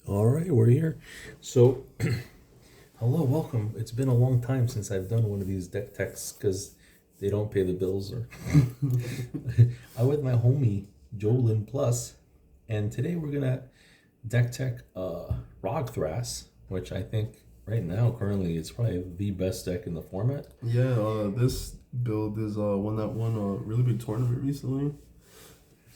All right, we're here. So, hello, welcome. It's been a long time since I've done one of these deck techs because they don't pay the bills. Or I'm with my homie Jolin Plus, and today we're gonna deck tech Rog Thras, which I think right now currently it's probably the best deck in the format. Yeah, this build is one that won a really big tournament recently.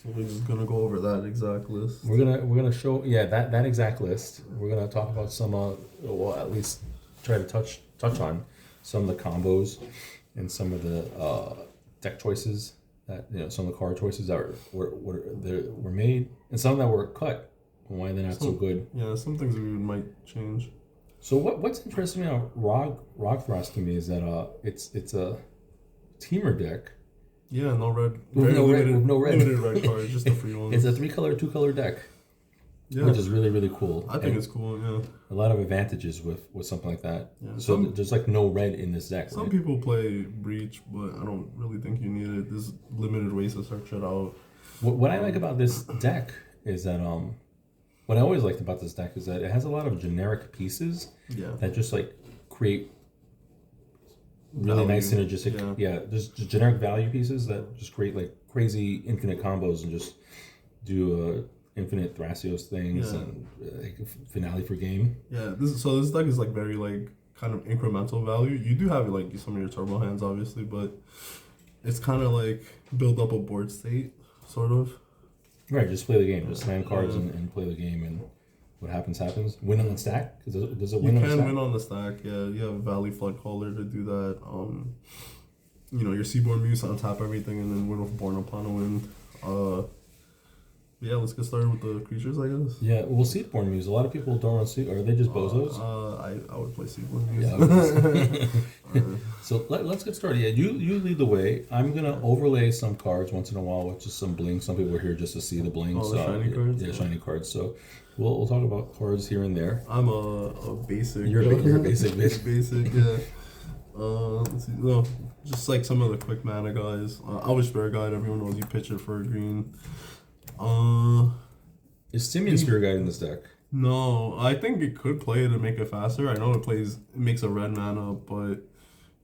So we're just gonna go over that exact list. We're gonna show that exact list. We're gonna talk about some well, at least try to touch on some of the combos and some of the deck choices that some of the card choices that were made and some that were cut and why they're not so good. Yeah, some things we might change. So what's interesting about Rog Thras to me is that it's a teamer deck. Yeah, no red. With no red. Limited red cards, just the free ones. It's a 3-color, 2-color deck. Yeah. Which is really, really cool. I think it's cool, yeah. A lot of advantages with something like that. Yeah, so there's like no red in this deck. Some people play Breach, but I don't really think you need it. There's limited ways to search it out. What I like about this deck is that what I always liked about this deck is that it has a lot of generic pieces that just like create really nice synergistic, just generic value pieces that just create like crazy infinite combos and just do infinite Thrasios things and like finale for game. Yeah, this deck is like very like kind of incremental value. You do have like some of your turbo hands obviously, but it's kind of like build up a board state sort of. Right, just play the game, just slam cards and play the game, and what happens happens. Win on the stack? Does it win on the stack? You can win on the stack, yeah. You have Valley Flood Caller to do that. Your Seaborn Muse on top everything and then win with Born Upon a Wind. Yeah, let's get started with the creatures, I guess. Yeah, we'll Seaborn Muse. A lot of people don't want to see, or are they just bozos? I would play Seaborn Muse. Yeah, so let's get started. Yeah, you lead the way. I'm gonna overlay some cards once in a while with just some bling. Some people are here just to see the bling. The shiny cards? Yeah, shiny cards. So we'll talk about cards here and there. I'm a basic. You're a basic bitch. Basic, yeah. Let's see. No, just like some of the quick mana guys. Always Spirit Guide. Everyone knows you pitch it for a green. Is Simeon Spirit Guide in this deck? No, I think it could play it to make it faster. I know it makes a red mana, but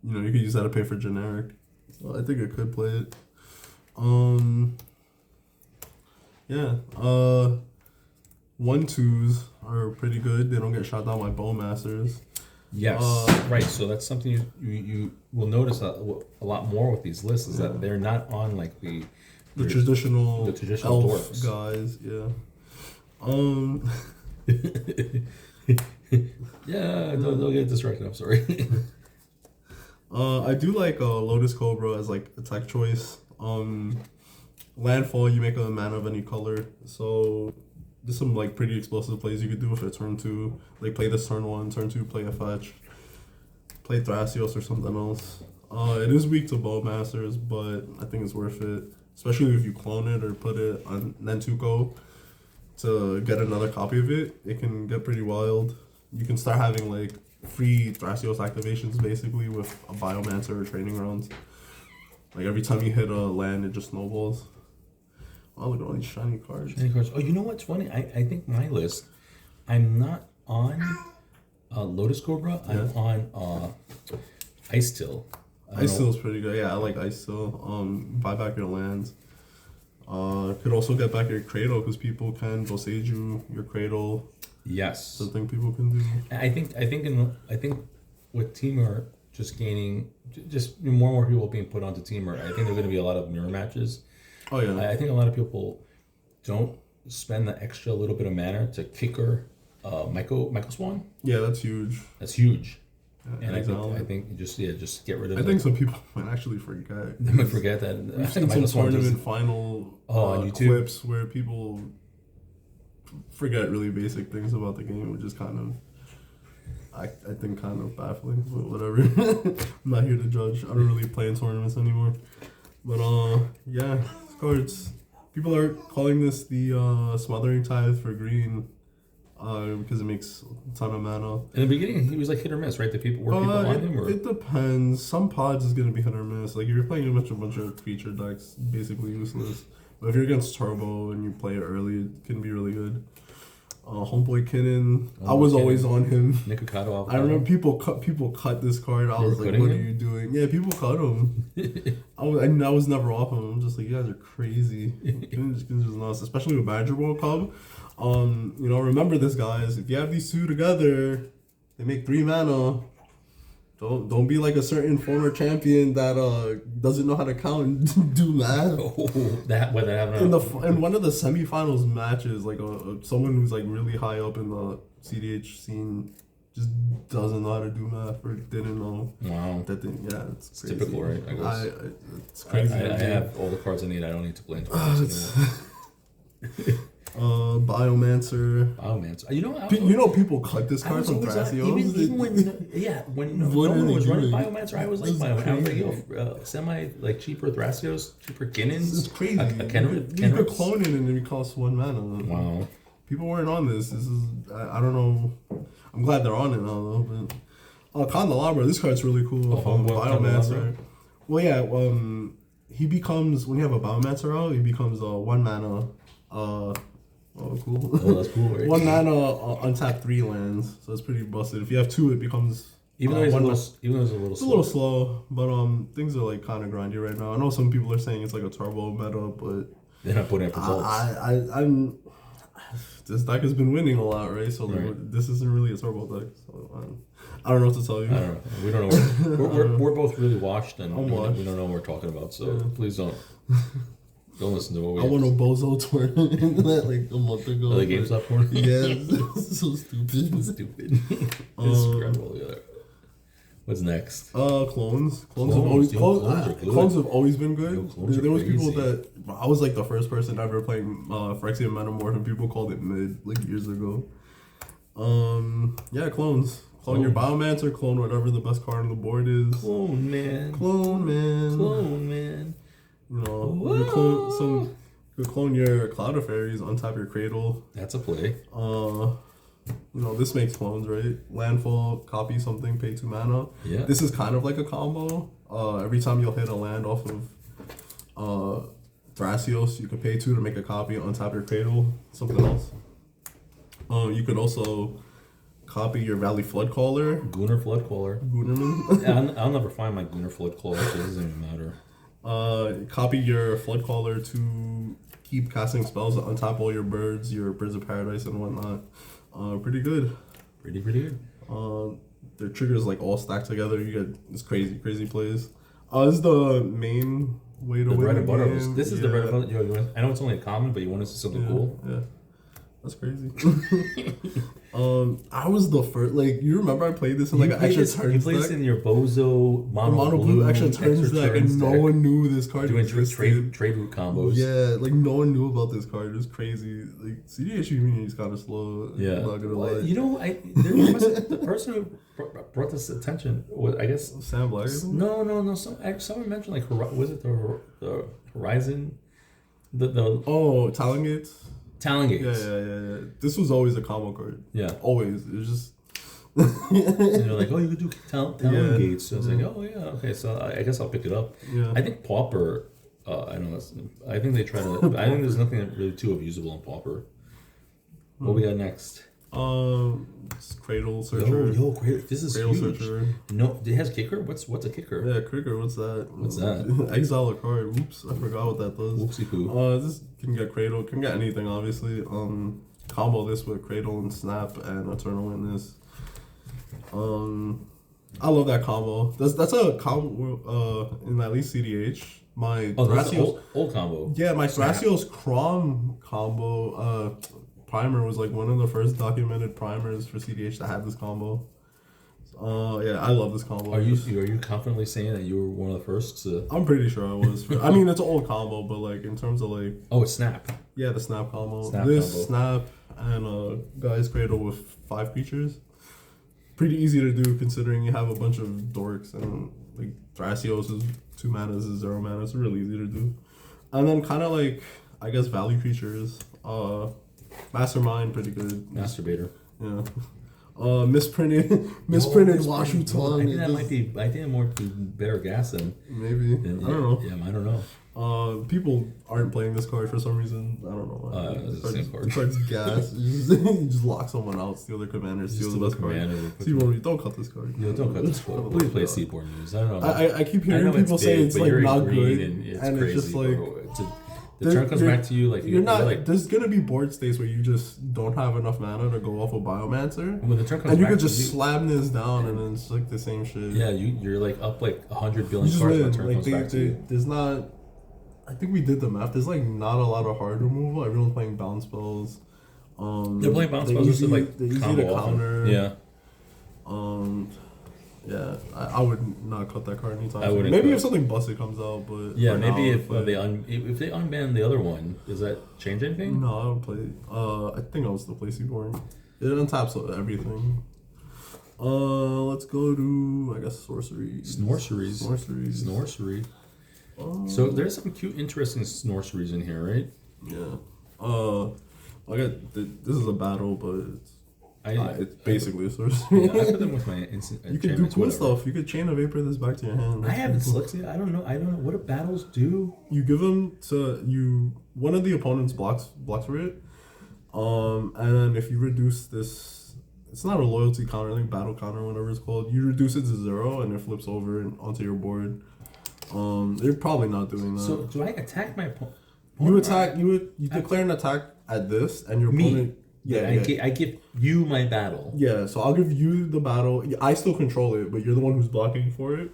you could use that to pay for generic. So I think it could play it. Yeah. 1/2s are pretty good. They don't get shot down by Bowmasters. Yes, right. So that's something you will notice a lot more with these lists is that they're not on like the traditional elf dwarfs guys. Yeah. Yeah, don't get distracted. I'm sorry. I do like Lotus Cobra as like attack choice. Landfall, you make a mana of any color. So there's some like pretty explosive plays you could do with it. Turn 2, like play this turn 1, turn 2, play a fetch, play Thrasios or something else. It is weak to Bowmasters, but I think it's worth it, especially if you clone it or put it on Nentuko to get another copy of it. It can get pretty wild. You can start having like free Thrasios activations basically with a Biomancer or Training Rounds. Like every time you hit a land, it just snowballs. Oh, look at all these shiny cards. Oh, you know what's funny? I think my list, I'm not on Lotus Cobra. I'm on Ice Till. Ice Till is pretty good. Yeah, I like Ice Till. Buy back your lands. Could also get back your Cradle because people can Dosage you your Cradle. Yes. Something people can do. I think with Teamer just gaining just more and more people being put onto Teamer, I think there's going to be a lot of mirror matches. Oh yeah. I think a lot of people don't spend the extra little bit of mana to kicker Michael Swan. Yeah, that's huge. That's huge. Yeah, and I think just get rid of it. I think some people might actually forget. They might forget that. I've seen some tournament final on YouTube clips where people forget really basic things about the game, which is kind of I think kind of baffling, but whatever. I'm not here to judge. I don't really play in tournaments anymore. But yeah, cards. People are calling this the Smothering Tithe for green, because it makes a ton of mana. In the beginning, he was like hit or miss, right? The people were people on him, or it depends. Some pods is gonna be hit or miss. Like if you're playing a bunch of creature decks, basically useless. But if you're against Turbo and you play it early, it can be really good. Homeboy Kinnan. I was always on him. Nikocado. I remember people cut this card. I was like, what are you doing? Yeah, people cut him. I was never off him. I'm just like, you guys are crazy. It's just nuts, especially with Manager World Cup. Remember this, guys. If you have these two together, they make 3 mana. Don't be like a certain former champion that doesn't know how to count and do math. In one of the semifinals matches, like someone who's like really high up in the CDH scene just doesn't know how to do math or didn't know. Wow. That thing, yeah, it's crazy. Typical, right? I guess. It's crazy. I have all the cards I need. I don't need to play into anymore. Biomancer. People cut this card from Thrasios. Even when no one was running Biomancer, I was like Biomancer. I was like, semi like cheaper Thrasios, cheaper Kinnans. It's crazy. You could clone it and it costs 1 mana. Wow. People weren't on this. This is I don't know. I'm glad they're on it now though. But Candelabra, this card's really cool. Biomancer. Well, yeah. He becomes, when you have a Biomancer out, he becomes 1 mana. Oh, cool. Oh, that's cool. Right? 1 mana, untap 3 lands, so it's pretty busted. If you have 2, it becomes even though it's a little slow, but things are like kind of grindy right now. I know some people are saying it's like a turbo meta, but they're not putting up results. I'm this deck has been winning a lot, right? So this isn't really a turbo deck. So I don't know what to tell you. I don't know. We don't know. We're both really washed, and we don't know what we're talking about. So please don't. Don't listen to what we I won a Bozo tournament like a month ago. Oh, the GameStop tournament? Yeah, so stupid. Stupid. It's incredible. Yeah. What's next? Clones. Clones have always been good. There was people that I was like the first person ever playing Phyrexian Metamorph, and people called it mid like years ago. Clones. Clone your Biomancer, clone whatever the best card on the board is. Clone man. You clone your Cloud of Fairies, untap your Cradle. That's a play. This makes clones, right? Landfall, copy something, pay 2 mana. Yeah. This is kind of like a combo. Every time you'll hit a land off of Thrasios, you can pay 2 to make a copy, untap your Cradle, something else. You could also copy your Valley Floodcaller. Gunnar Floodcaller. Gunnerman. I'll never find my Gunnar Floodcaller, so it doesn't even matter. Copy your Floodcaller to keep casting spells that untap all your birds, your Birds of Paradise and whatnot. Pretty good. Pretty good. Their triggers like all stacked together. You get this crazy plays. This is the main way to win the game. This is the bread and butter. I know it's only a common, but you want to see something cool. Yeah. That's crazy. I was the first. Like, you remember I played this in like an extra turns deck? You played this in your Bozo mono blue extra turns deck, and no one knew this card existed. Trade route combos. Yeah, like no one knew about this card. It was crazy. Like CDH community is kind of slow. Yeah, I'm not gonna lie. The person who brought this attention was, I guess, Sam Black. No. Someone mentioned like, was it the Horizon? Talon Gates. Yeah. This was always a combo card. Yeah. Always. It was just... and they're like, you could do Talon Gates. So I was like, okay, so I guess I'll pick it up. Yeah. I think Pauper, I think they try to... I think there's nothing really too abusable in Pauper. What we got next? Cradle Searcher. Cradle. This is Cradle huge. Searcher. No, it has kicker? What's a kicker? Yeah, kicker. What's that? That? Exile a card. Oops, I forgot what that does. Whoopsie poo. This can get Cradle. Can get anything, obviously. Combo this with Cradle and Snap and Eternal Witness. I love that combo. That's a combo in at least CDH. My Thrasios old combo. Yeah, my Thrasios Crom combo primer was like one of the first documented primers for CDH that had this combo. I love this combo. Are you confidently saying that you were one of the first to... I'm pretty sure I was. I mean, it's an old combo, but like in terms of like... Oh, it's Snap. Yeah, the Snap combo. Combo. Snap and Guy's Cradle with 5 creatures. Pretty easy to do considering you have a bunch of dorks and like Thrasios is 2 mana is 0 mana. It's really easy to do. And then kind of like, I guess, value creatures. Mastermind, pretty good. Masturbator. Yeah. Misprinted Washu Tongue. I think that might be. I think it more be better gas than maybe. I don't know. Yeah, I don't know. People aren't playing this card for some reason. I don't know why. It's the same card. The card's gas. You just lock someone out, steal their commander, steal the best card. Seaborn, don't cut this card. Yeah, don't cut this card. Please play Seaborn News. I don't know. I keep hearing people say it's like not good, and it's just like the turn comes back to you like you're not. Like, there's gonna be board states where you just don't have enough mana to go off a Biomancer, when the turn comes and you back could just slam this down, and then it's like the same shit. Yeah, you're like up like 100 billion cards when the turn comes back to you. There's not. I think we did the math. There's like not a lot of hard removal. Everyone's playing bounce spells. They're playing bounce spells just to like they're easy to counter. Yeah. Yeah, I would not cut that card anytime. I wouldn't. Maybe if something busted comes out, but yeah, maybe if they unban the other one, does that change anything? No, I would play. I think I would still play Seaborn. It untaps everything. Let's go to sorceries. Snorcery. So there's some cute, interesting snorceries in here, right? Yeah. This is a battle, but it's basically a sorcery. Yeah, I put them with my instant. You can do cool stuff. You could chain a vapor this back to your hand. I have dyslexia. I don't know. What do battles do? You give them to you. One of the opponents blocks for it. And then if you reduce this, it's not a loyalty counter. I think battle counter, whatever it's called. You reduce it to 0, and it flips over onto your board. You're probably not doing that. So do I attack my opponent? You attack. You declare an attack at this, and your opponent. Yeah, I give you my battle. Yeah, so I'll give you the battle. I still control it, but you're the one who's blocking for it.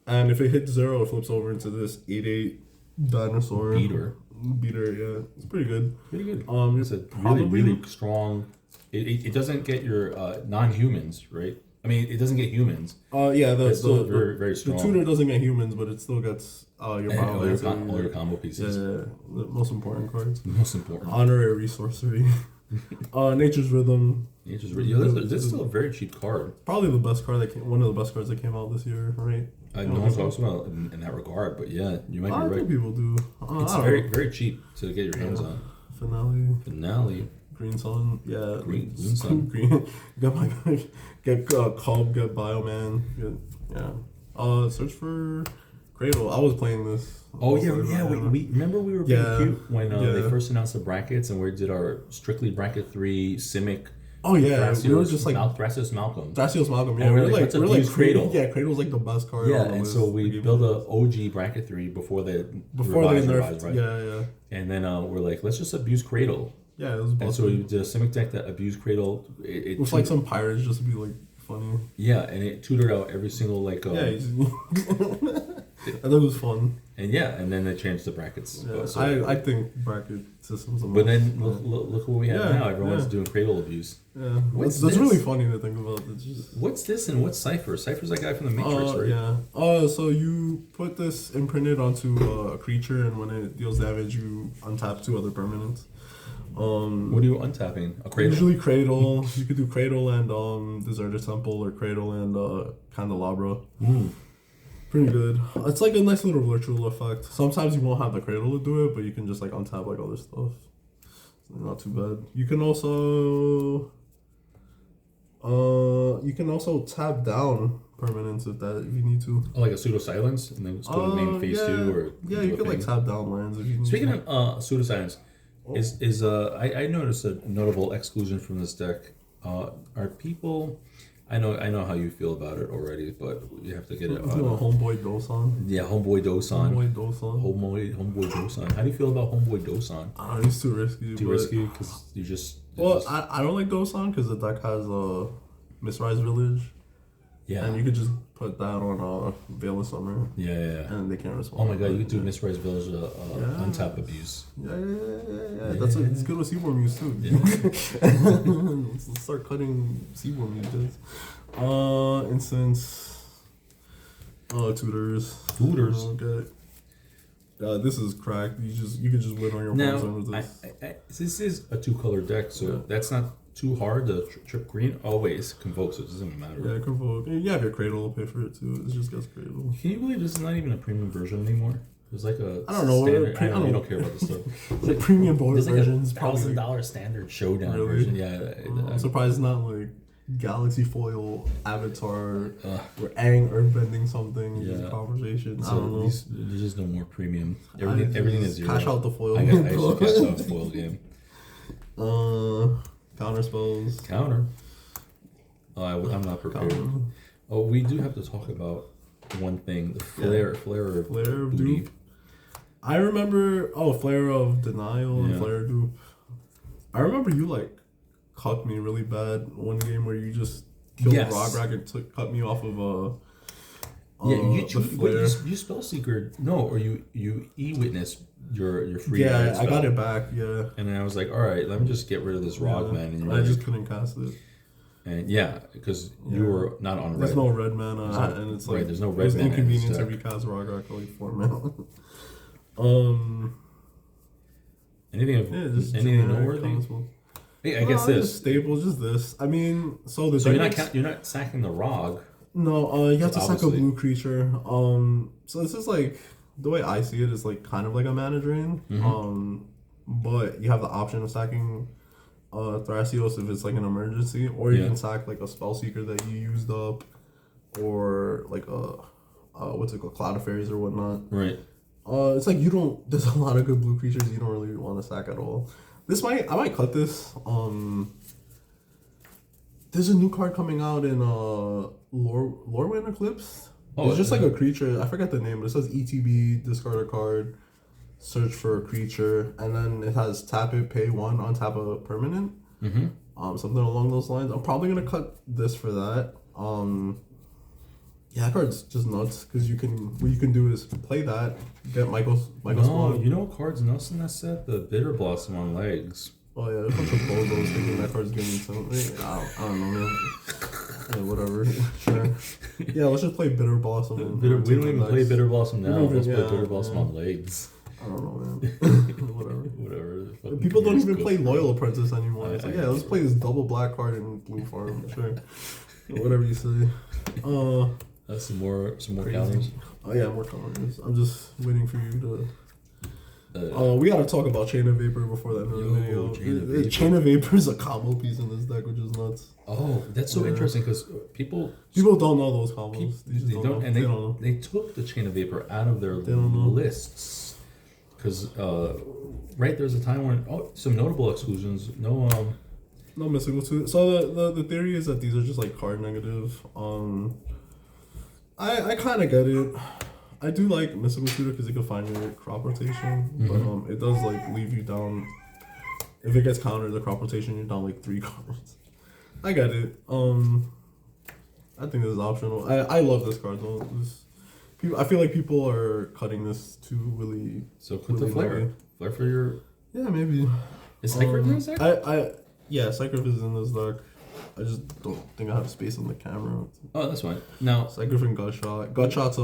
And if it hits 0, it flips over into this 8/8 dinosaur beater. Yeah, it's pretty good. It's a really strong. It doesn't get your non-humans, right? I mean, it doesn't get humans. It's still very, very strong. The tutor doesn't get humans, but it still gets your all your combo pieces. Yeah, the most important cards. Most important. Honorary sorcery. Nature's Rhythm. This is still a very cheap card. Probably the best card one of the best cards that came out this year, right? No one talks about in that regard, but yeah, you might be right. I think people do. It's very, very cheap to get your hands on. Finale. Green Sun, yeah. Green Sun. Get Cobb, get Bioman, search for Cradle. I was playing this. We remember we were being cute when they first announced the brackets and we did our strictly bracket 3 Simic. Oh yeah, we were just like Thrasios Malcolm. Yeah, and we're like Cradle. Yeah, Cradle's like the best card. Yeah, and so we built a OG bracket 3 before they revised, right? Yeah. And then we're like, let's just abuse Cradle. Yeah, it was busted. And so we did a Simic deck that abused Cradle. With like some pirates just to be like funny. Yeah, and it tutored out every single like. I thought it was fun. And then they changed the brackets. Yeah, so, I think bracket systems. But then look what we have now. Everyone's doing Cradle abuse. Yeah, that's really funny to think about. What's this and what's Cypher? Cypher's that guy from the Matrix, right? Yeah. So you put this imprinted onto a creature, and when it deals damage, you untap 2 other permanents. What are you untapping? A Cradle? Usually Cradle. You could do Cradle and Deserted Temple, or Cradle and Candelabra. Pretty good. It's like a nice little virtual effect. Sometimes you won't have the Cradle to do it, but you can just like untap like other stuff. Not too bad. You can also tap down permanents if you need to. Oh, like a pseudo silence, and then just go to main phase 2, or you can like tap down lands if you need. Speaking of pseudo silence, I noticed a notable exclusion from this deck. Are people? I know how you feel about it already, but you have to get it. Homeboy Dosan. Yeah, Homeboy Dosan. Homeboy Dosan. How do you feel about Homeboy Dosan? He's too risky. Too risky because you just. I don't like Dosan because the deck has a Misrise Village. Yeah. And you could just put that on Veil of Summer. Yeah. And they can't respond. Oh my god, you could do Misrise Village untap abuse. Yeah. It's good with Seaborn Muse too. Yeah. Let's start cutting Seaborn Muse. Instance. Tutors. Okay. This is cracked. You could just win on your opponent's with this. This is a 2-color deck, so that's not too hard to trip green. Always convoke, so it doesn't matter. Yeah, convoke. You have your Cradle to pay for it too. It just gets Cradle. Can you believe this is not even a premium version anymore? There's like a I don't know. Standard, you don't care about this stuff. It's like premium board versions. There's like a $1,000 standard showdown version. Yeah. I'm surprised it's not like Galaxy Foil Avatar. We're adding earthbending something. Yeah. Conversation. So I don't know. There's just no more premium. Everything is zero. Cash out the foil. I should cash out the foil game. Counter spells. Counter. I'm not prepared. Counter. Oh, we do have to talk about one thing. The flare of dupe. I remember. Flare of denial and flare of dupe. I remember you like cut me really bad one game where you just killed Rog Thras and cut me off of you spell seeker or you e-witness your free spell. I got it back, and then I was like, all right, let me just get rid of this Rog man, and I just couldn't cast it. And because you were not on red. There's no red mana, and it's like there's no red mana. It's inconvenient to recast Rog Thras like 4 mana. Anything noteworthy? Hey, I guess this staples, just this. I mean, so you're not sacking the Rog. No, you have to sack a blue creature. So this is like the way I see it is like kind of like a mana drain. Mm-hmm. But you have the option of sacking Thrasios if it's like an emergency, or you can sack like a spell seeker that you used up, or like what's it called, Cloud of Fairies or whatnot. Right. It's like there's a lot of good blue creatures you don't really want to sack at all. I might cut this. There's a new card coming out in Lorwyn Eclipse. It's just like a creature. I forget the name, but it says ETB, discard a card, search for a creature, and then it has tap it, pay 1, untap a permanent. Mm-hmm. Something along those lines. I'm probably gonna cut this for that. That card's just nuts because what you can do is play that, get Michael's Spawn. You know what card's nuts in that set? The Bitter Blossom on legs. Oh yeah, there's a bunch of bozos thinking that card's getting something. I don't know, man. Yeah, whatever. Sure. Yeah, let's just play Bitter Blossom. We don't even play Bitter Blossom now. Let's play Bitter Blossom on legs. I don't know, man. Whatever. People don't even play Loyal Apprentice anymore. It's like, let's play this double black card in blue farm. Sure. Whatever you say. That's some more counters. Oh yeah, more counters. I'm just waiting for you to. We gotta talk about Chain of Vapor before that video. Chain of Vapor is a combo piece in this deck, which is nuts. Oh, that's so interesting because people don't know those combos. They took the Chain of Vapor out of their lists because there's a time when some notable exclusions. No mystical suit. So the theory is that these are just like card negative. I kind of get it. I do like Mystical Tutor because it can find your crop rotation, but it does like leave you down. If it gets countered, the crop rotation, you're down like 3 cards. I get it. I think this is optional. I love this card though. I feel like people are cutting this too really. So put the flare. Flare for your. Yeah, maybe. Is Cycryph in this deck? Cycryph is in this deck. I just don't think I have space on the camera. Oh, that's fine. Now, Cycryph and Gutshot. Gutshot's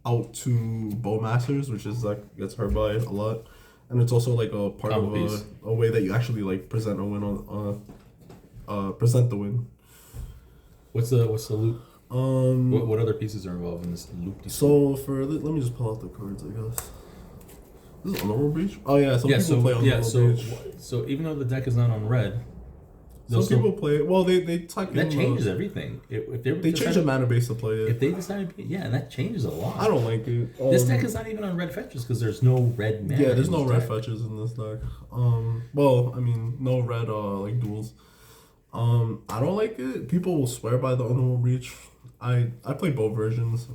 out to Bowmasters, which is like gets hurt by a lot, and it's also like a part of a way that you actually like present a win on present the win. What's the loop? What other pieces are involved in this loop? So let me just pull out the cards, I guess. This is Honorable Breach. Oh yeah, people play Honorable Breach. So even though the deck is not on red. Some people play it. Well, they tuck that changes everything. If they change the mana base to play it. If they decide, and that changes a lot. I don't like it. This deck is not even on red fetches because there's no red mana. Yeah, there's no red fetches in this deck. Well, I mean, no red like duels. I don't like it. People will swear by the Honorable Breach. I play both versions.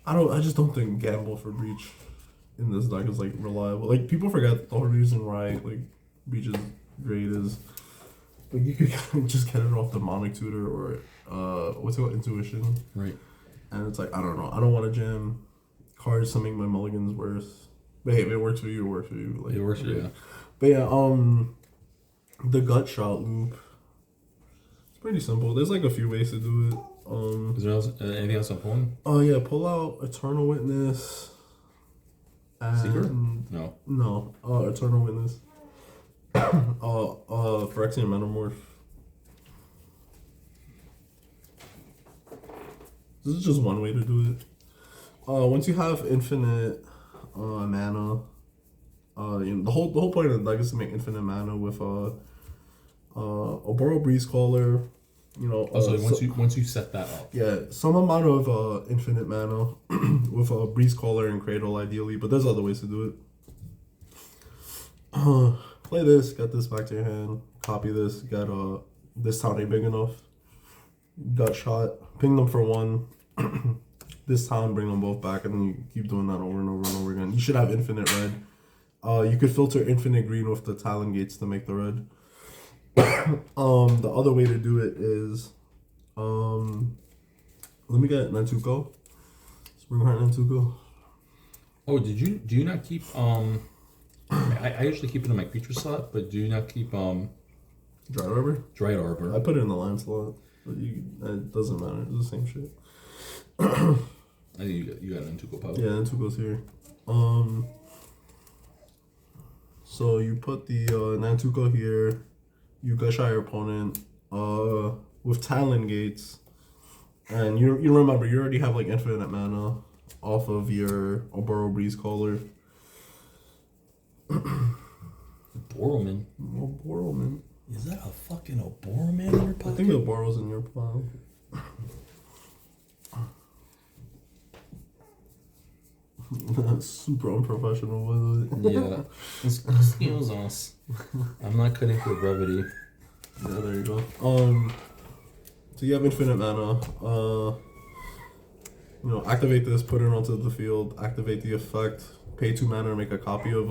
I just don't think gamble for Breach in this deck is like reliable. Like people forget the whole reason why like Breach is great is like you could just get it off the Demonic Tutor or what's it called, Intuition. Right. And it's like I don't know. I don't want to jam cards to make my mulligans worse. But hey, if it works for you, it works for you. Like, it works for you. But yeah, the Gutshot loop. It's pretty simple. There's like a few ways to do it. Is there anything else I'm pulling? Oh yeah, pull out Eternal Witness. Secret? No. Eternal Witness. Phyrexian Metamorph. This is just one way to do it. Once you have infinite mana, the whole point of the deck is to make infinite mana with Oboro Breeze Caller. So once you set that up. Yeah, some amount of infinite mana with a Breeze Caller and Cradle ideally, but there's other ways to do it. Play this, get this back to your hand, copy this, get this town ain't big enough. Got shot, ping them for 1. This town, bring them both back, and then you keep doing that over and over and over again. You should have infinite red. You could filter infinite green with the Talon Gates to make the red. The other way to do it is, let me get Nantuko. Springheart Nantuko. Oh, do you not keep I usually keep it in my creature slot, but do you not keep Dried Arbor? Dried Arbor. I put it in the land slot, but it doesn't matter. It's the same shit. I think you got Nantuko power. Yeah, Nantuko's here. So you put the Nantuko here. You gush out your opponent with Talon Gates, and you remember you already have like infinite mana off of your Oboro Breeze Caller. Borrowman. Borrowman. Is that a fucking Oboroman in your pocket? I think the Borrow's in your pile. That's super unprofessional, by the way. Yeah. Excuse us. I'm not cutting for brevity. Yeah, there you go. So you have infinite mana. Activate this, put it onto the field, activate the effect, pay 2 mana, make a copy of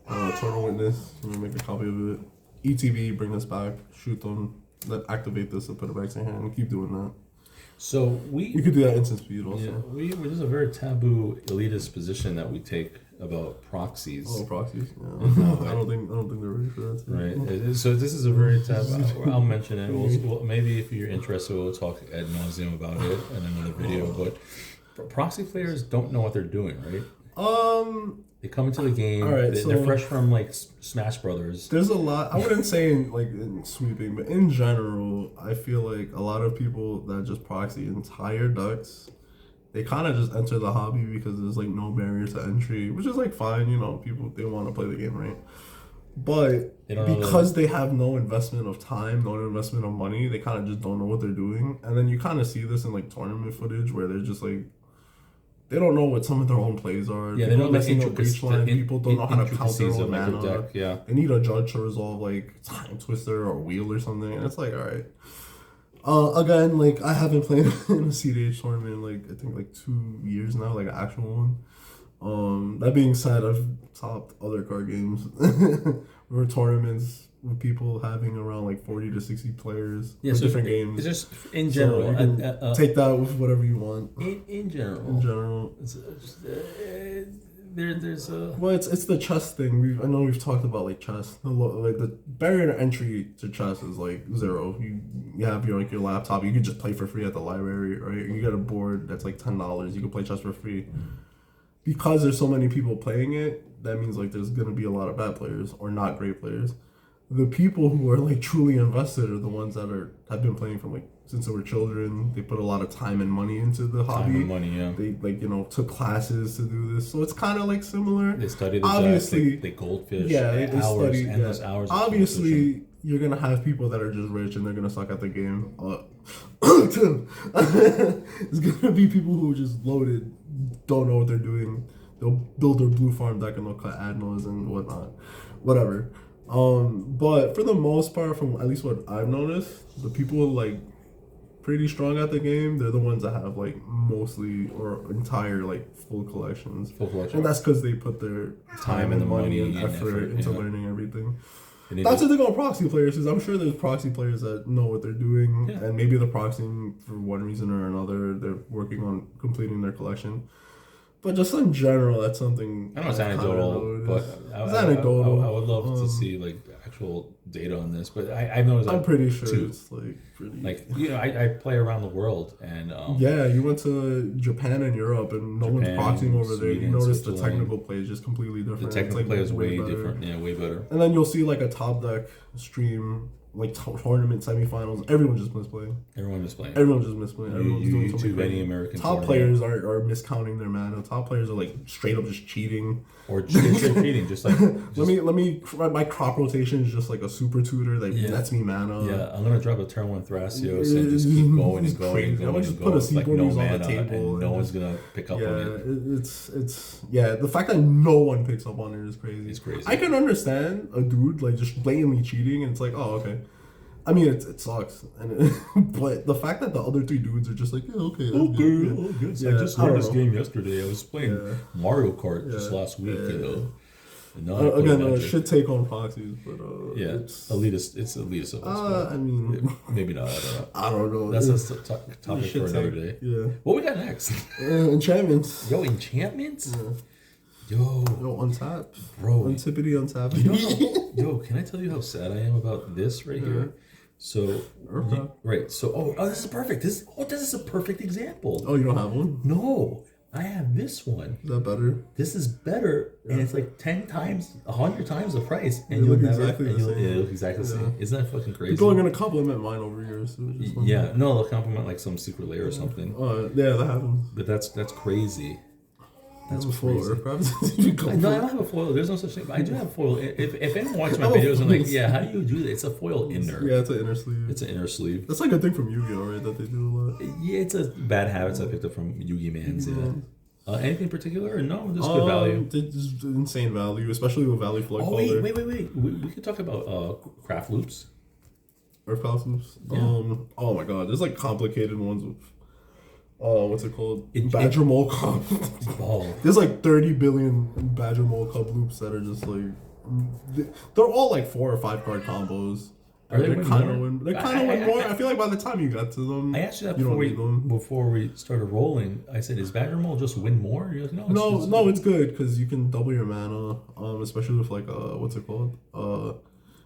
Eternal Witness, make a copy of it. ETB, bring this back, shoot them, then activate this and put it back to your hand, and keep doing that. So you could do that instant speed also. Yeah, there's a very taboo elitist position that we take about proxies. Oh, proxies. Yeah. I don't think they're ready for that. Right. So this is a very taboo. I'll mention it. We'll maybe if you're interested, we'll talk ad nauseum about it in another video. But proxy players don't know what they're doing, right? They come into the game. All right, they're fresh from like Smash Brothers. There's a lot. I wouldn't say in sweeping, but in general, I feel like a lot of people that just proxy entire decks, they kind of just enter the hobby because there's like no barrier to entry, which is like fine. People they want to play the game, right? But because they have no investment of time, no investment of money, they kind of just don't know what they're doing. And then you kind of see this in like tournament footage where they're just like, they don't know what some of their own plays are. Yeah, they don't know the line. People don't know how to counter their own mana. Deck, yeah. They need a judge to resolve like Time Twister or Wheel or something, and it's like, all right. Again, like I haven't played in a CDH tournament in I think 2 years now, like an actual one. That being said, I've topped other card games. Or tournaments with people having around 40 to 60 players for different games. It's just in general. So you can take that with whatever you want. In general. In general. There's a... Well, it's the chess thing. I know we've talked about chess. The barrier to entry to chess is 0. You have your laptop. You can just play for free at the library, right? You get a board that's $10. You can play chess for free. Because there's so many people playing it, that means there's gonna be a lot of bad players or not great players. The people who are truly invested are the ones that have been playing from since they were children. They put a lot of time and money into the hobby. Time and money, yeah. They took classes to do this, so it's kind of similar. They study the obviously they goldfish. Yeah, they study endless hours. Obviously, you're gonna have people that are just rich and they're gonna suck at the game. There's gonna be people who are just loaded, don't know what they're doing. They'll build their blue farm deck and they'll cut adnos and whatnot, whatever. But for the most part, from at least what I've noticed, the people pretty strong at the game, they're the ones that have mostly or entire full collections. And that's because they put their time and the money and effort into learning everything. That's the thing on proxy players, is I'm sure there's proxy players that know what they're doing, and maybe they're proxying for one reason or another. They're working on completing their collection. But just in general, that's something. I know it's anecdotal, but I would love to see actual data on this. But I've noticed. I'm pretty sure it's pretty. I play around the world, and yeah, you went to Japan and Europe, and no one's proxying over there. You notice the technical play is just completely different. The technical play is way different. Yeah, way better. And then you'll see a top deck stream like tournament semifinals. Everyone just misplaying. Everyone misplaying. Everyone's doing something. Any American top players are miscounting their mana. Top players are like straight up just cheating. Or straight cheating, just like my crop rotation is just like a super tutor that lets me mana. Yeah, I'm gonna drop a turn 1 Thrasios and just keep going and going and going and going. Like no mana, on the table and no one's gonna pick up on it. It's the fact that no one picks up on it is crazy. It's crazy. I can understand a dude like just blatantly cheating and it's like, oh okay. I mean, it sucks, but the fact that the other 3 dudes are just like, yeah, okay, good. Yeah, I just learned this game yesterday. I was playing Mario Kart just last week. Again, should take on proxies, but it's elitist. It's elitist of us. I mean, maybe not. I don't know. That's a topic for another day. Yeah. What we got next? Enchantments. Yo, enchantments. Yeah. Yo, untap, bro. Antipity untap. Yo, can I tell you how sad I am about this right here? So, right. So, this is perfect. This is a perfect example. Oh, you don't have one? No, I have this one. Is that better? This is better, and it's like 10 times, 100 times the price, and you look exactly the same. It looks exactly the same. Isn't that fucking crazy? People are gonna compliment mine over yours. So no, they'll compliment like some secret layer or something. Yeah, that happens. But that's crazy. That's a foil. No, I don't have a foil. There's no such thing. But I do have a foil. If anyone watches my videos, I'm like, how do you do that? It's a foil inner. Yeah, it's an inner sleeve. It's an inner sleeve. That's like a thing from Yu-Gi-Oh, right? That they do a lot. Yeah, it's a bad habits I picked up from Yu-Gi Mans. Yeah. Anything particular? No, just good value. Just insane value, especially with value flood color. Wait. We could talk about craft loops. Earth craft loops. Yeah. Oh my god, there's like complicated ones with. What's it called? Badger Mole Cup. There's like 30 billion Badger Mole Cup loops that are just like they're all like 4 or 5 card combos. They're kind of win more. I feel like by the time you got to them, I asked you that before we started rolling. I said, "Is Badger Mole just win more?" You're like, no, it's good because you can double your mana. Especially with like what's it called?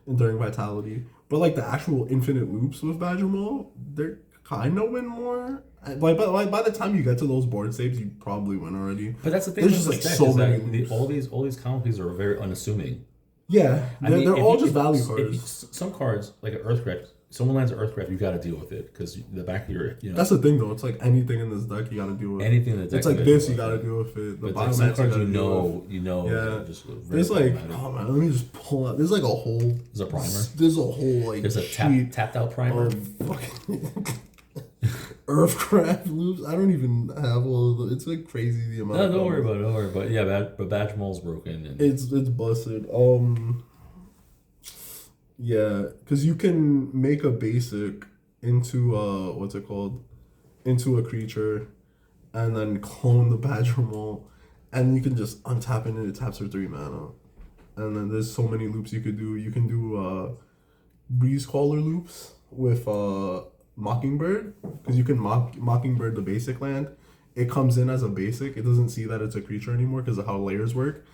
Enduring Vitality. But like the actual infinite loops with Badger Mole, they're kind of win more. By the time you get to those board saves, you probably win already. But that's the thing. There's just like so many. All these common pieces are very unassuming. Yeah, they're all just value cards. Some cards like an Earthcraft, someone lands an Earthcraft, you got to deal with it because the back of your. That's the thing though. It's like anything in this deck you got to deal with. Anything in the deck. It's like this you got to deal with it. The like some cards you know. Yeah. There's like man, let me just pull out. There's like a whole. There's a primer. There's a whole like. There's a tapped out primer. Earthcraft loops. I don't even have all of them. It's like crazy the amount. No, don't worry about it. Don't worry about it. Yeah, but Badger Mole's broken. And it's busted. Yeah, because you can make a basic into what's it called? Into a creature, and then clone the Badger Mole, and you can just untap it and it taps for 3 mana. And then there's so many loops you could do. You can do Breeze Caller loops with Mockingbird, because you can Mockingbird the basic land. It comes in as a basic. It doesn't see that it's a creature anymore because of how layers work.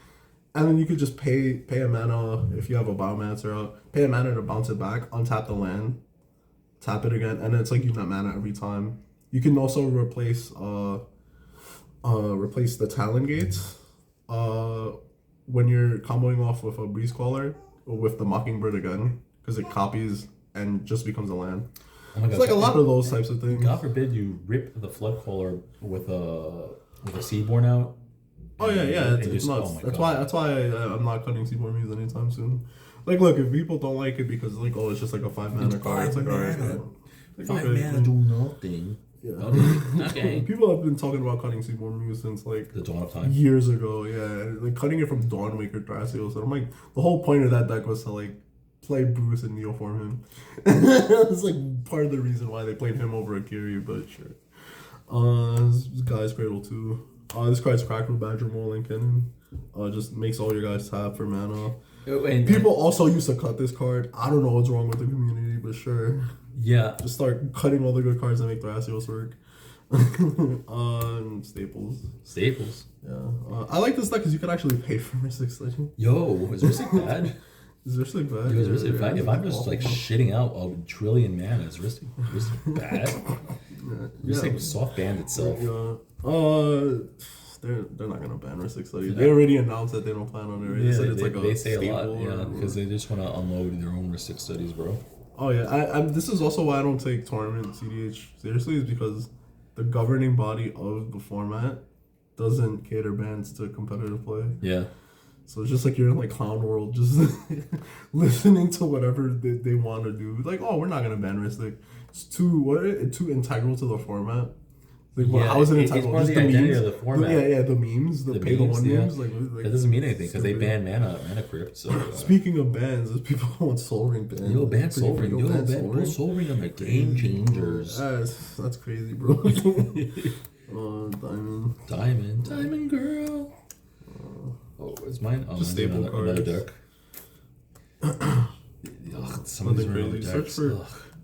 And then you could just pay a mana if you have a Biomancer out. Pay a mana to bounce it back, untap the land, tap it again, and it's like using that mana every time. You can also replace the Talon Gates when you're comboing off with a Breeze Caller or with the Mockingbird again, because it copies and just becomes a land. Oh my God, it's like a lot of those types of things. God forbid you rip the Flood Caller with a Seaborn out. Oh yeah, it's nuts. That's why I'm not cutting Seaborn Muse anytime soon. Like, look, if people don't like it because like, oh, it's just like a 5 mana card. It's like, alright, like, 5 mana do nothing. Yeah. Okay. People have been talking about cutting Seaborn Muse since like the dawn of time. Years ago. Yeah, like cutting it from Dawnwaker Thrasios. So I'm like, the whole point of that deck was to like play Bruce and Neoform him. That's like part of the reason why they played him over Akiri, but sure. This guy's Cradle too. This card's Crackle Badger Mole and Cannon. Just makes all your guys tap for mana. People also used to cut this card. I don't know what's wrong with the community, but sure. Yeah. Just start cutting all the good cards that make Thrasios work. Staples. Yeah. I like this deck because you can actually pay for Mystic Sledging. Yo, is Ristic bad? Is Ristic bad? Yo, is Ristic bad? If I'm just like shitting out a trillion mana, is Ristic bad? Ristic soft banned itself. Yeah. They're not gonna ban Ristic Study. They already announced that they don't plan on it. They said it's like a staple. A lot, yeah, because they just want to unload their own Ristic Studies, bro. Oh yeah, this is also why I don't take tournament CDH seriously, is because the governing body of the format doesn't cater bans to competitive play. Yeah. So it's just like you're in like clown world, just listening to whatever they want to do. Like, oh, we're not gonna ban Ristic. It's too integral to the format. Like, yeah, how is it integral? It's part of the identity of the format. The memes, the pay memes, the one yeah. memes. Like that doesn't mean anything because they ban mana crypt. So speaking of bans, there's people who want Soul Ring bans. Yo, ban Soul Ring. Yo, ban Soul Ring on the game changers. That's crazy, bro. Diamond girl. Oh, is mine? Oh, just staple cards. Another deck. Some of these crazy.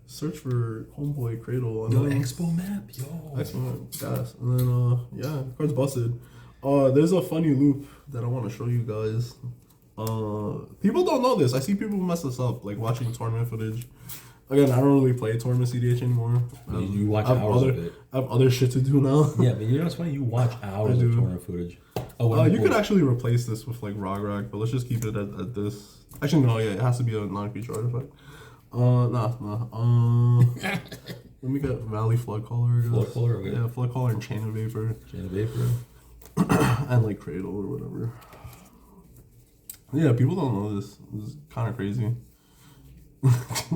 Search for Homeboy Cradle. No Expo map, yo. Expo map, yes. And then cards busted. There's a funny loop that I want to show you guys. People don't know this. I see people mess this up, like watching tournament footage. Again, I don't really play tournament CDH anymore. You watch hours of it. I have other shit to do now. Yeah, but you know what's funny? You watch hours of tournament footage. You could actually replace this with like Rog Thras, but let's just keep it at this. Actually, no, yeah, it has to be a non-creature artifact. Let me get Valley Flood Caller, I guess. Flood Caller, okay. Yeah, Flood Caller and Chain of Vapor. And like Cradle or whatever. Yeah, people don't know this. This is kind of crazy. It's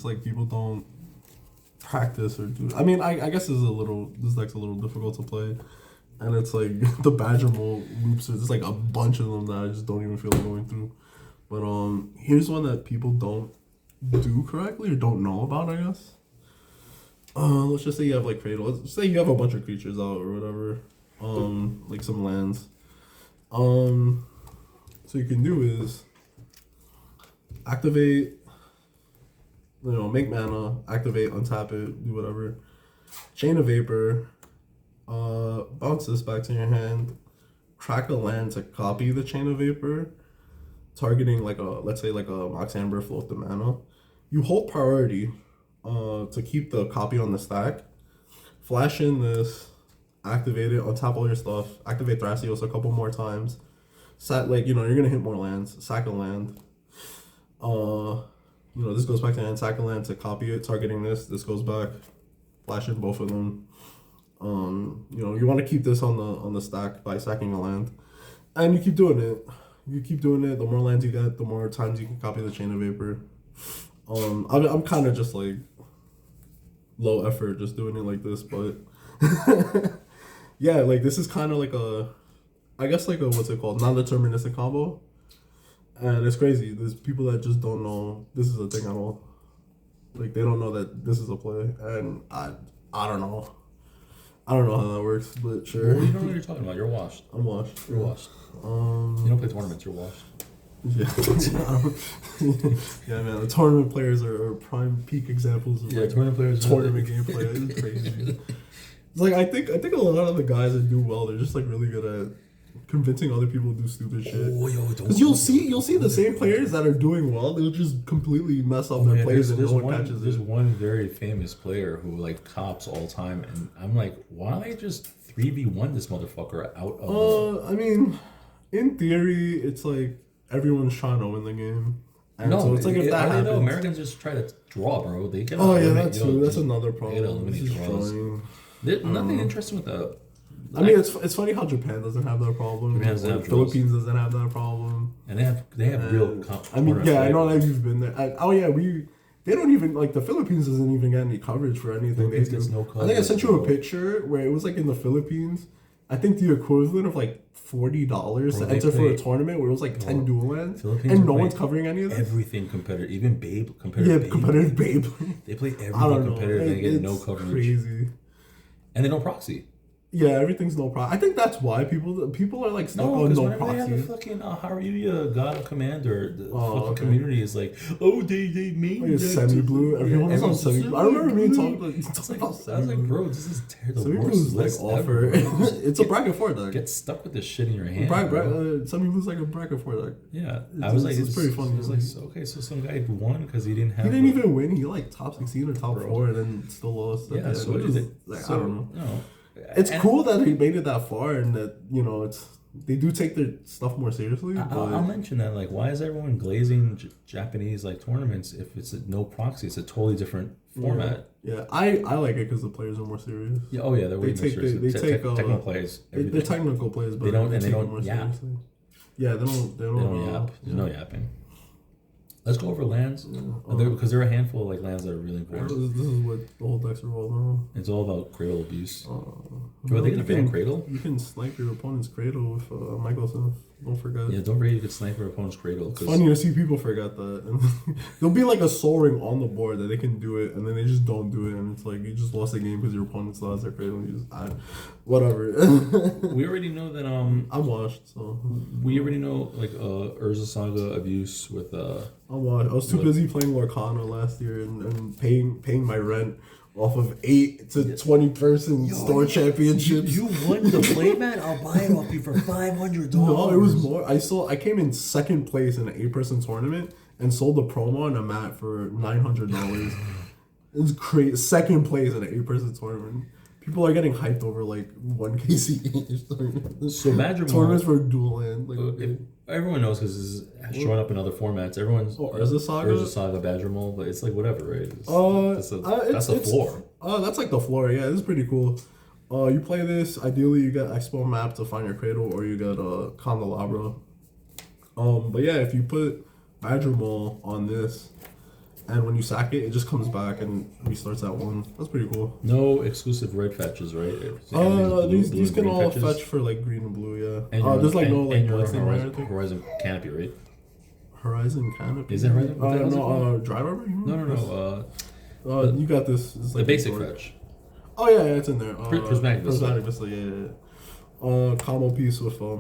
like people don't practice or do. I mean, I guess this deck's a little difficult to play, and it's like the Badger Mole loops. There's like a bunch of them that I just don't even feel like going through. But here's one that people don't do correctly or don't know about, I guess. Let's just say you have like Cradle. Let's say you have a bunch of creatures out or whatever. Like some lands. So you can do is activate, make mana, activate, untap it, do whatever. Chain of Vapor, bounce this back to your hand, crack a land to copy the Chain of Vapor, targeting let's say a Mox Amber, float the mana. You hold priority to keep the copy on the stack, flash in this, activate it, untap all your stuff, activate Thrasios a couple more times. You're gonna hit more lands, sack a land. This goes back to hand, sack a land to copy it, targeting this goes back, flash in both of them. You want to keep this on the stack by sacking a land. And you keep doing it. The more lands you get, the more times you can copy the Chain of Vapor. I'm kind of just like low effort just doing it like this, but yeah, like this is kind of like what's it called, non-deterministic combo. And it's crazy. There's people that just don't know this is a thing at all. Like, they don't know that this is a play. And I don't know. I don't know how that works, but sure. Well, you don't know what you're talking about. You're washed. I'm washed. You're washed. You don't play tournaments. You're washed. Yeah. Yeah, man. The tournament players are prime peak examples of tournament players. Tournament gameplay. It's crazy. It's like I think a lot of the guys that do well, they're just like really good at convincing other people to do stupid shit. Because you'll see the same players that are doing well, they'll just completely mess up their plays and no one catches it. There's one very famous player who like tops all time, and I'm like, why don't I just 3v1 this motherfucker out of? I mean, in theory, it's like everyone's trying to win the game. And no, so it's like if that happens, Americans just try to draw, bro. They can. Oh yeah, that's true. That's another problem. They eliminate draws. Nothing interesting with that. I mean, it's funny how Japan doesn't have that problem. Philippines doesn't have that problem. And they have real. I mean, yeah, I know that you've been there. They don't even the Philippines doesn't even get any coverage for anything they do. No coverage, I think I sent you a picture where it was like in the Philippines. I think the equivalent of like $40 to enter for a tournament where it was like 10 dual lands, and no one's covering any of this. Everything competitive, even competitive. Competitive Babe. They play everything competitive. And they get no coverage. Crazy. And they don't proxy. Yeah, everything's no proxy. I think that's why people are like stuck on no proxy. They have a fucking Haruya God of Commander, the fucking community is like, they made semi-blue. Everyone was on semi-blue. I remember me talking about semi-blue. I was like, bro, this is terrible. Semi-blue's like offer. It's a bracket 4 deck. Get stuck with this shit in your hand. Semi-blue's like a bracket 4 deck. Yeah, I was like, it's pretty funny. It was like, okay, so some guy won because he didn't have. He didn't even win. He like top 16 or top 4 and then still lost. Yeah, so I don't know. No. It's cool that he made it that far, and that they do take their stuff more seriously. I'll mention that, like, why is everyone glazing Japanese like tournaments if it's no proxy? It's a totally different format. Yeah, I like it because the players are more serious. Yeah, they're way more serious. They take technical plays. They're technical plays, but they don't more yap. seriously. Yeah, they don't yap. There's no yapping. Let's go over lands, because there are a handful of like lands that are really important. This is what the whole decks are all around. It's all about cradle abuse. Are they gonna ban cradle? You can snipe your opponent's cradle with Michael Smith. Don't forget. Yeah, don't forget you can snipe your opponent's cradle. It's funny to see people forget that. And there'll be like a soul ring on the board that they can do it, and then they just don't do it, and it's like you just lost the game because your opponent still has their cradle. And you just whatever. We already know that. I'm washed, so we already know like Urza Saga abuse with I'm washed. I was too busy playing Lorcana last year and paying my rent off of 8 to 20 person store championships. You won the playmat? I'll buy it off you for $500. No, it was more. I came in second place in an 8-person tournament and sold a promo on a mat for $900. It was crazy. Second place in an 8-person tournament. People are getting hyped over like 1 KC. So Badger tournaments for dual land. Like, everyone knows because this is showing up in other formats. Everyone's Urza Saga, Badger Mole, but it's like whatever, right? That's the floor. That's like the floor. Yeah, this is pretty cool. You play this. Ideally, you get Expo map to find your cradle, or you get Candelabra. But yeah, if you put Badger Mole on this, and when you sack it, it just comes back and restarts at 1. That's pretty cool. No exclusive red fetches, right? These can all fetch for like green and blue, yeah. And there's like no like Horizon Canopy, right? Horizon Canopy. Is that right? Dry rubber? No. You got this. It's like the basic fetch. Oh yeah, it's in there. Prismatic Vista, yeah. Combo piece with a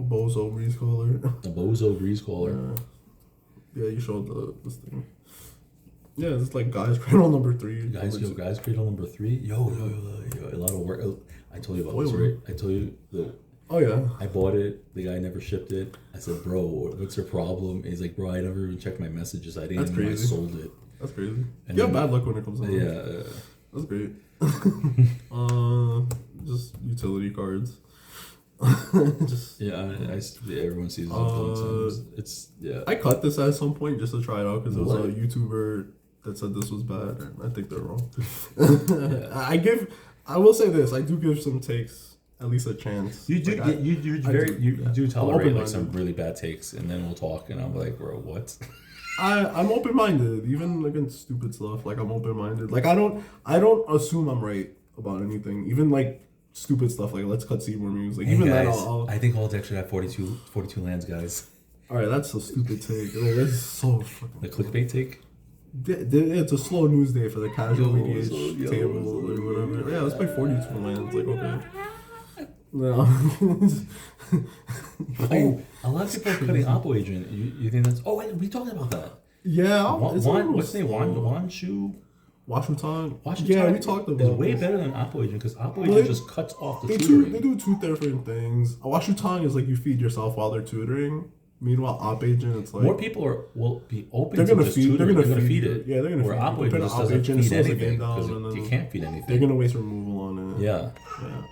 Bozo Breeze Caller. A Bozo Breeze Caller. Yeah, you showed this thing. Yeah, it's like Guy's Cradle number 3. Guy's Cradle number 3. Yo, a lot of work. I told you about this, right? I told you Oh yeah. I bought it. The guy never shipped it. I said, "Bro, what's your problem?" He's like, "Bro, I never even checked my messages. I didn't even know I sold it." That's crazy. And you have bad luck when it comes out. Yeah. That's great. Just utility cards. Everyone sees it. It's I cut this at some point just to try it out because it was a YouTuber that said this was bad, and I think they're wrong. I will say this: I do give some takes at least a chance. You do. You do tolerate like some really bad takes, and then we'll talk, and I'm like, bro, what? I'm open-minded, even against stupid stuff. Like I'm open-minded. Like I don't assume I'm right about anything, even like stupid stuff like let's cut Seymour memes. Like even guys, that, I think all decks should have 42 lands, guys. All right, that's a stupid take. That's so fucking. The clickbait take. It's a slow news day for the casual EDH table or whatever. Yeah, let's play 42 lands. Like okay. No. A lot of people are cutting Oppo Agent. You think that's? Oh, wait, we talked about that. Yeah. What's his name? Wanshu. Washington. Yeah, we talked about. It's way better than Oppo Agent because Oppo Agent just cuts off the tutoring. They do 2 different things. Washington is like you feed yourself while they're tutoring. Meanwhile, Op Agent, it's like more people will be open to just tutoring. They're gonna feed it. Yeah, they're gonna feed it. Op Agent just doesn't feed anything because you can't feed anything. They're gonna waste removal on it. Yeah.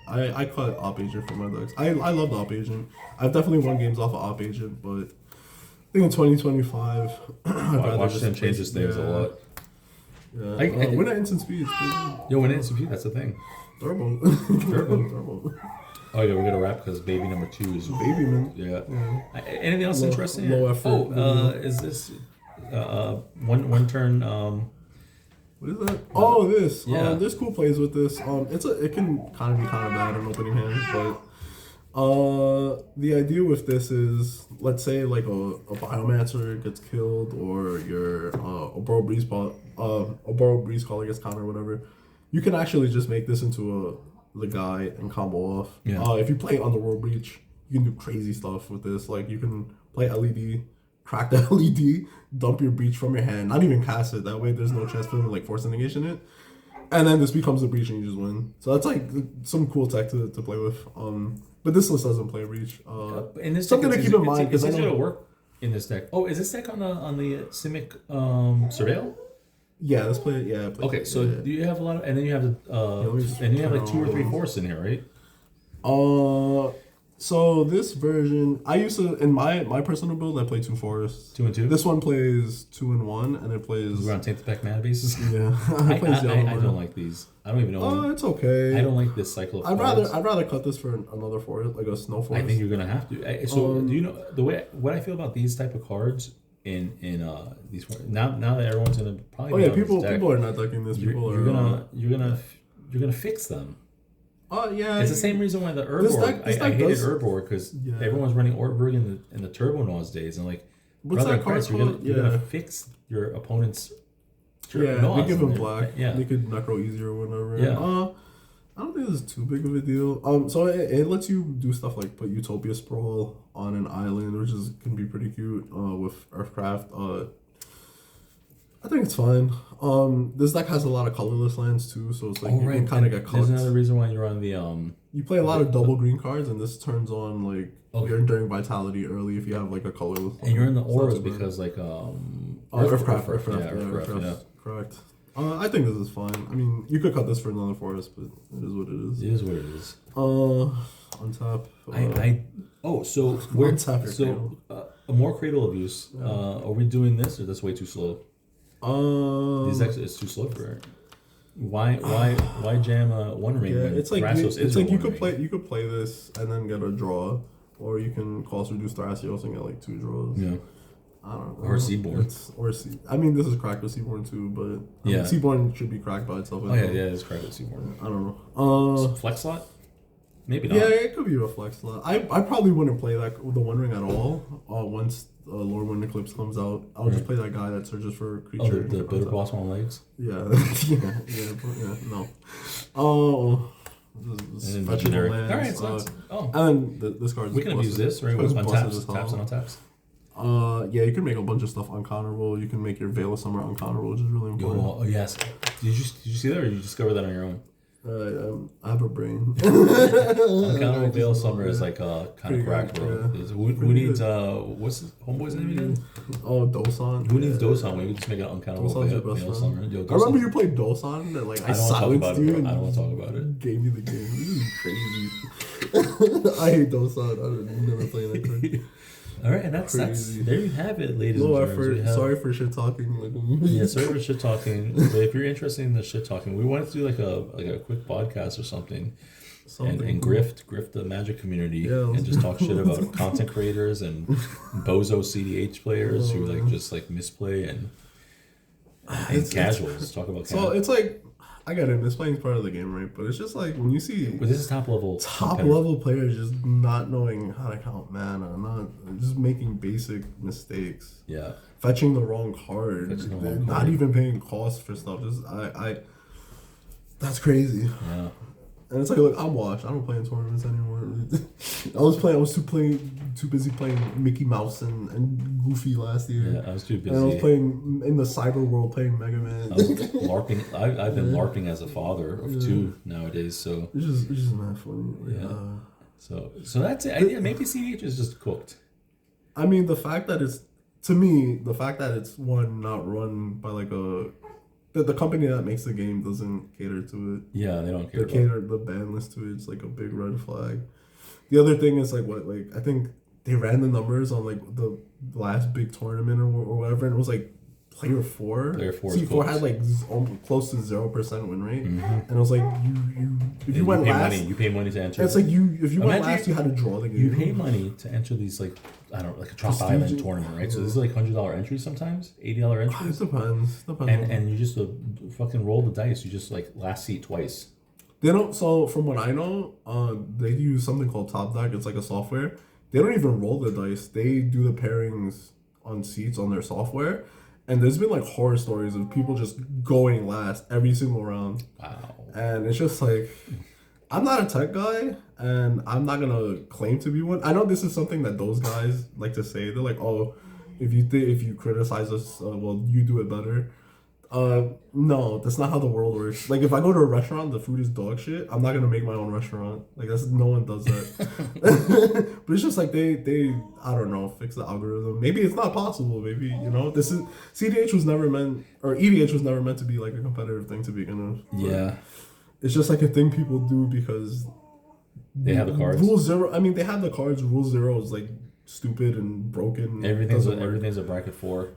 I cut Op Agent for my decks. I love Op Agent. I've definitely won games off of Op Agent, but I think in 2025, Washington changes things a lot. Yeah, win at instant speed. Win at instant speed. That's the thing. Turbo. Oh yeah, we're gonna wrap because baby number 2 is baby man. Yeah. Anything else interesting? Low effort. Is this one turn? What is that? Oh, this. Yeah. There's cool plays with this. It can kind of be kind of bad in opening hands, but the idea with this is, let's say like a Biomancer gets killed, or your a Burrow Breeze Caller gets countered or whatever. You can actually just make this into the guy and combo off. Yeah. If you play Underworld Breach, you can do crazy stuff with this. Like you can play LED, crack the LED, dump your breach from your hand, not even cast it. That way there's no chance for them to like force a negation it. And then this becomes a breach and you just win. So that's like some cool tech to play with. But this list doesn't play breach. And this something to keep in mind because I know to work in this deck. Oh, is this deck on the Simic Surveil? Yeah, let's play it. Yeah. Okay, so do you have a lot of, and then you have and you have like 2 or 3 fourths in here, right? So this version, I used to in my personal build, I play 2 forests. 2 and 2. This one plays 2 and 1, and it plays. We're on Take the Back Mana bases. Yeah, I don't like these. I don't even know. Oh, it's okay. I don't like this cycle of I'd rather cut this for another forest, like a snow forest. I think you're gonna have to. So do you know what I feel about these type of cards in these now that everyone's gonna probably. Oh yeah, people are not liking this. You're gonna fix them. Yeah. It's the same reason why the Urborg. I hated Urborg because everyone's running Urborg in the Turbo Nose days, and like, what's that card called? You're gonna fix your opponent's. Yeah, they give him black. Yeah, they could necro easier or whatever. Yeah. I don't think this is too big of a deal. So it lets you do stuff like put Utopia Sprawl on an island, which can be pretty cute. With Earthcraft. I think it's fine. This deck has a lot of colorless lands too, so it's like you can kind of get caught. There's another reason why you're on the You play a lot of double green cards, and this turns on like you're during Vitality early if you have like a colorless. And you're in the auras because like Earthcraft. Yeah. Correct. I think this is fine. I mean, you could cut this for another forest, but it is what it is. It is what it is. On top. A more Cradle of Use. Are we doing this or this way too slow? These actually it's too slow for it. Why jam One Ring? Yeah, it's like you could play this and then get a draw, or you can cost reduce Thrasios and get like 2 draws. Yeah. I don't know. Or Seaborn. I mean, this is cracked with Seaborn too, but Seaborn should be cracked by itself. It's cracked with Seaborn. I don't know. Flex slot? Maybe not. Yeah, it could be a flex slot. I probably wouldn't play that with the One Ring at all. Once Lord Wind Eclipse comes out, I'll just play that guy that searches for a creature. The Bitter Blossom on legs? Yeah. No. Oh. Generic. Alright, and then this card. We can abuse this, right? With taps and untaps. Yeah, you can make a bunch of stuff uncounterable. You can make your Veil of Summer uncounterable, which is really important. Oh yes. Did you see that, or did you discover that on your own? I have a brain. Uncountable Veil of Summer is like kind of cracked, bro. Yeah. Who needs what's his homeboy's name again? Oh, Dosan. Who needs Dosan? We just make an uncountable Veil of Summer. I remember you played Dosan that like I silenced you. I don't want to talk about it. Gave me the game. This is crazy. I hate Dosan. I never play that card. All right, and that's there you have it, ladies and gentlemen. Sorry for shit talking. Sorry for shit talking. But if you're interested in the shit talking, we wanted to do like a quick podcast or something and grift the Magic community and just talk shit about content creators and bozo CDH players who like just like misplay and casuals. Talk about so it's like. I get it. Misplaying is part of the game, right? But it's just like when you see this is top level players just not knowing how to count mana, not just making basic mistakes. Yeah, fetching the wrong card, not even paying cost for stuff. Just that's crazy. Yeah. And it's like, look, I'm washed. I don't play in tournaments anymore. I was too busy playing Mickey Mouse and Goofy last year. Yeah, I was too busy. And I was playing in the cyber world, playing Mega Man. I was LARPing. I've been LARPing as a father of 2 nowadays. So it's just not funny. Yeah. So that's it. Maybe CDH is just cooked. I mean, the fact that it's one not run by like the company that makes the game doesn't cater to it. Yeah, they don't care. They cater the ban list to it. It's like a big red flag. The other thing is I think they ran the numbers on like the last big tournament or whatever, and it was like player 4. C4 had like close to 0% win rate, and it was like if you went last, you pay money to enter. It's like if you went last, you had to draw the game. You pay money to enter these like I don't know, like a Trop Island tournament, right? So this is like $100 entries sometimes, $80 entries. It depends. And you just fucking roll the dice. You just like last seat twice. They don't. So from what I know, they use something called Top Deck. It's like a software. They don't even roll the dice. They do the pairings on seats on their software. And there's been like horror stories of people just going last every single round. Wow. And it's just like, I'm not a tech guy, and I'm not gonna claim to be one. I know this is something that those guys like to say. They're like, oh, if you criticize us, well, you do it better. No, that's not how the world works. Like, if I go to a restaurant, the food is dog shit. I'm not gonna make my own restaurant. Like, that's no one does that. But it's just like they I don't know, fix the algorithm. Maybe it's not possible. Maybe this is cedh was never meant, or EDH was never meant to be like a competitive thing to begin with. Yeah, it's just like a thing people do because they have the cards. Rule 0. I mean, they have the cards. Rule 0 is like stupid and broken. Everything's a bracket 4.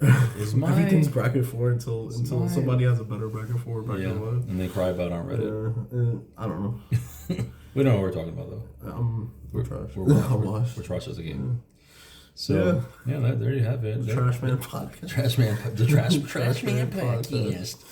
Everything's bracket 4 until somebody has a better bracket 4 bracket 1. And they cry about it on Reddit. I don't know. We don't know what we're talking about though. We're trash. We're trash as a game. So there you have it. The Trash Man podcast. Trash Man podcast.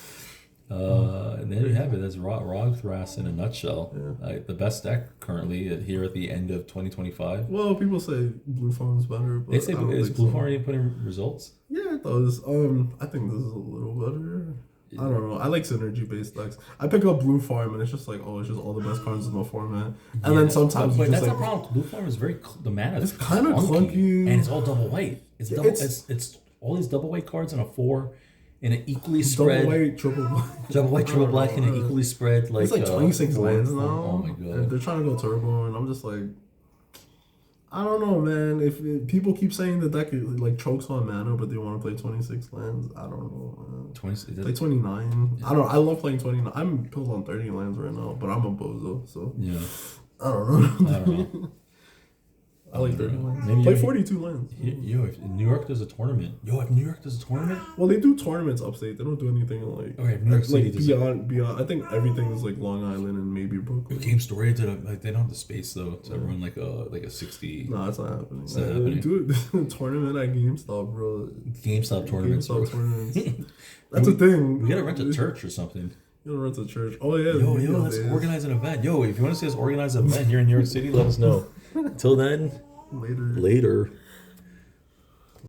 And there you have it. That's Rog Thras in a nutshell. Yeah. The best deck currently here at the end of 2025. Well, people say Blue Farm's better. But they say is Blue Farm already putting results? Yeah, it does. I think this is a little better. I don't know. I like synergy based decks. I pick up Blue Farm and it's just like, it's just all the best cards in the format. And then sometimes but that's the problem. Blue Farm is the mana. It's kind of clunky, and it's all double white. It's all these double white cards in a 4. In an equally spread double white, triple black, and an equally spread it's like 26 lands now. Oh my god! They're trying to go turbo, and I'm just like, I don't know, man. If people keep saying the deck like chokes on mana, but they want to play 26 lands, I don't know. Man. 20, play 29. Yeah. I don't know. I love playing 29. I'm pilled on 30 lands right now, but I'm a bozo, so yeah. I don't know. I like 30 lands. Maybe play 42 lands. If New York does a tournament. If New York does a tournament. Well, they do tournaments upstate. They don't do anything like. Okay, New York City does beyond. I think everything is like Long Island and maybe Brooklyn. Game Story they don't have the space though to run like a 60. No, it's not happening. It's not happening. Do a tournament at GameStop, bro. GameStop tournaments. That's a thing. We gotta rent a church or something. You gotta rent a church. Oh yeah. Let's organize an event. If you want to see us organize an event here in New York City, let us know. Until then, later.